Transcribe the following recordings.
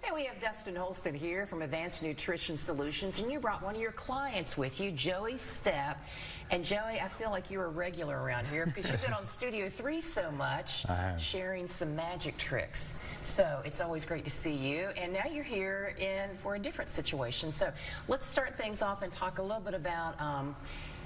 Hey, we have Dustin Holston here from Advanced Nutrition Solutions, and you brought one of your clients with you, Joey Stepp. And Joey, I feel like you're a regular around here because you've been on Studio 3 so much, sharing some magic tricks. So it's always great to see you. And now you're here for a different situation. So let's start things off and talk a little bit about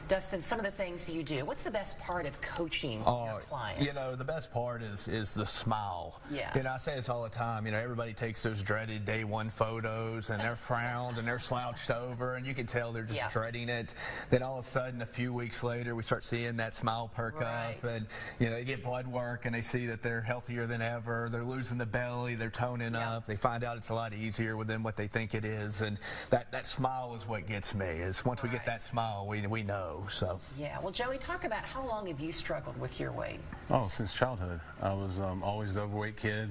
Dustin, some of the things you do. What's the best part of coaching your clients? You know, the best part is the smile. Yeah. You know, I say this all the time. You know, everybody takes those dreaded day one photos and they're frowned and they're slouched over and you can tell they're just dreading it. Then all of a sudden, a few weeks later, we start seeing that smile perk up and, you know, they get blood work and they see that they're healthier than ever. They're losing the belly. They're toning up. They find out it's a lot easier than what they think it is. And that smile is what gets me. Is once we get that smile, we know. So yeah, well, Joey, talk about how long have you struggled with your weight? Oh, since childhood. I was always the overweight kid.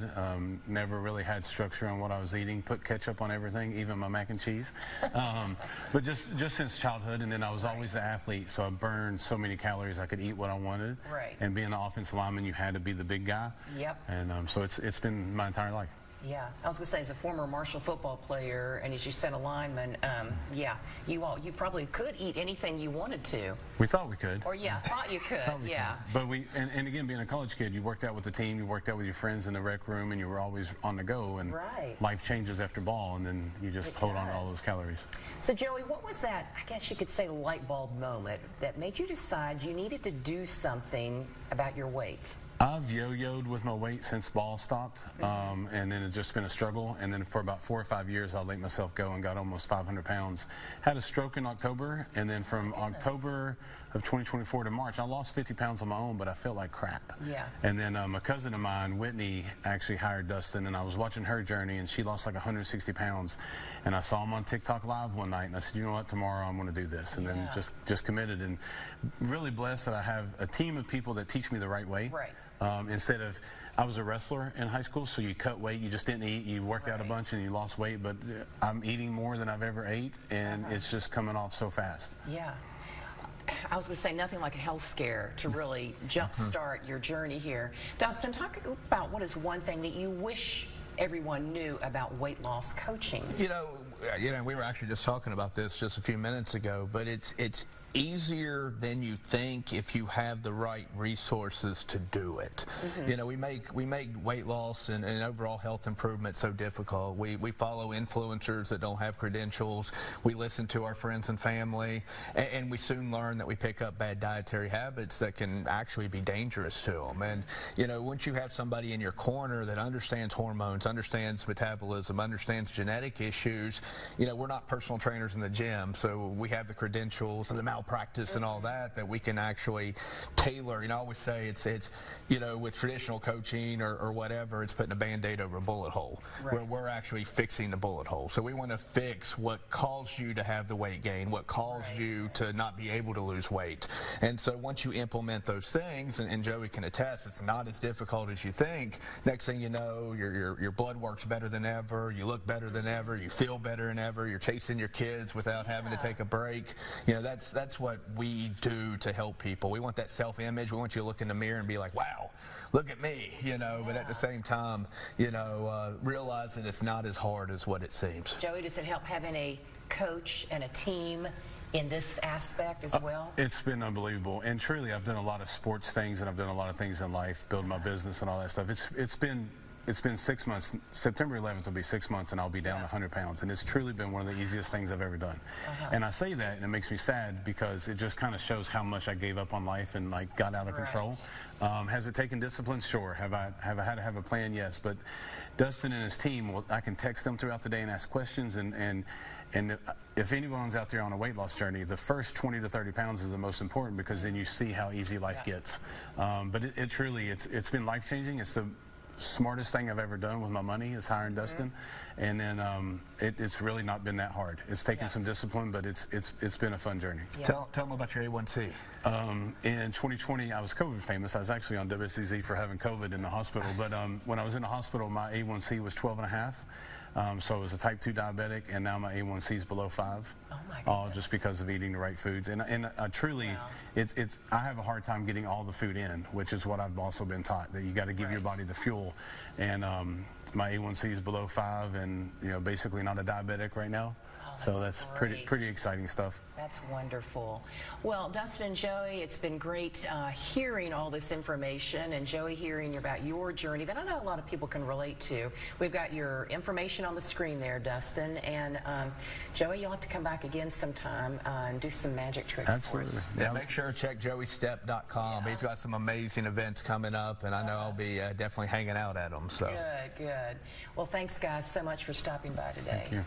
Never really had structure on what I was eating. Put ketchup on everything, even my mac and cheese. But just since childhood, and then I was always the athlete, so I burned so many calories I could eat what I wanted. Right. And being an offensive lineman, you had to be the big guy. Yep. And so it's been my entire life. Yeah, I was going to say, as a former Marshall football player, and as you said, a lineman, yeah, you probably could eat anything you wanted to. We thought we could. Or thought you could. Yeah. But and again, being a college kid, you worked out with the team, you worked out with your friends in the rec room, and you were always on the go. And life changes after ball, and then you just hold on to all those calories. So Joey, what was that? I guess you could say light bulb moment that made you decide you needed to do something about your weight? I've yo-yoed with my weight since ball stopped, and then it's just been a struggle. And then for about 4 or 5 years, I let myself go and got almost 500 pounds. Had a stroke in October, and then from October of 2024 to March, I lost 50 pounds on my own, but I felt like crap. Yeah. And then a cousin of mine, Whitney, actually hired Dustin, and I was watching her journey, and she lost like 160 pounds. And I saw him on TikTok Live one night, and I said, you know what, tomorrow I'm going to do this. And then just committed, and really blessed that I have a team of people that teach me the right way. Right. Instead of, I was a wrestler in high school, so you cut weight, you just didn't eat, you worked out a bunch and you lost weight, but I'm eating more than I've ever ate, and it's just coming off so fast. Yeah. I was going to say nothing like a health scare to really jumpstart your journey here. Dustin, talk about what is one thing that you wish everyone knew about weight loss coaching. You know, we were actually just talking about this just a few minutes ago, but it's easier than you think if you have the right resources to do it. You know, we make weight loss and overall health improvement so difficult. We follow influencers that don't have credentials. We listen to our friends and family, and we soon learn that we pick up bad dietary habits that can actually be dangerous to them. And you know, once you have somebody in your corner that understands hormones, understands metabolism, understands genetic issues, you know, we're not personal trainers in the gym, so we have the credentials and the malpractice and all that we can actually tailor. You know, I always say it's you know, with traditional coaching or whatever, it's putting a Band-Aid over a bullet hole, where we're actually fixing the bullet hole. So we want to fix what caused you to have the weight gain, what caused you to not be able to lose weight. And so once you implement those things, and Joey can attest, it's not as difficult as you think. Next thing you know, your blood works better than ever, you look better than ever, you feel better than ever, you're chasing your kids without having to take a break. You know, that's what we do to help people. We want that self-image. We want you to look in the mirror and be like, wow, look at me, you know, but at the same time, you know, realize that it's not as hard as what it seems. Joey, does it help having a coach and a team in this aspect as well? It's been unbelievable, and truly I've done a lot of sports things, and I've done a lot of things in life, build my business and all that stuff. It's been 6 months. September 11th will be 6 months, and I'll be down 100 pounds. And it's truly been one of the easiest things I've ever done. And I say that, and it makes me sad because it just kind of shows how much I gave up on life and like got out of control. Has it taken discipline? Sure. Have I had to have a plan? Yes. But Dustin and his team, well, I can text them throughout the day and ask questions. And if anyone's out there on a weight loss journey, the first 20 to 30 pounds is the most important, because then you see how easy life gets. But it truly, it's been life-changing. It's the smartest thing I've ever done with my money is hiring Dustin, and then it's really not been that hard. It's taken some discipline, but it's been a fun journey. Tell them about your A1C. In 2020, I was COVID famous. I was actually on WCZ for having COVID in the hospital, but when I was in the hospital, my A1C was 12.5. So I was a type 2 diabetic, and now my A1C is below 5. Oh my goodness. All just because of eating the right foods. And truly, I have a hard time getting all the food in, which is what I've also been taught, that you got to give your body the fuel. And my A1C is below 5, and basically not a diabetic right now. So that's great. pretty exciting stuff. That's wonderful. Well, Dustin and Joey, it's been great hearing all this information, and Joey hearing about your journey that I know a lot of people can relate to. We've got your information on the screen there, Dustin, and Joey, you'll have to come back again sometime and do some magic tricks Absolutely. for us. Yeah, make sure to check joeystep.com. Yeah. He's got some amazing events coming up, and I know I'll be definitely hanging out at them. So. Good, good. Well, thanks, guys, so much for stopping by today. Thank you.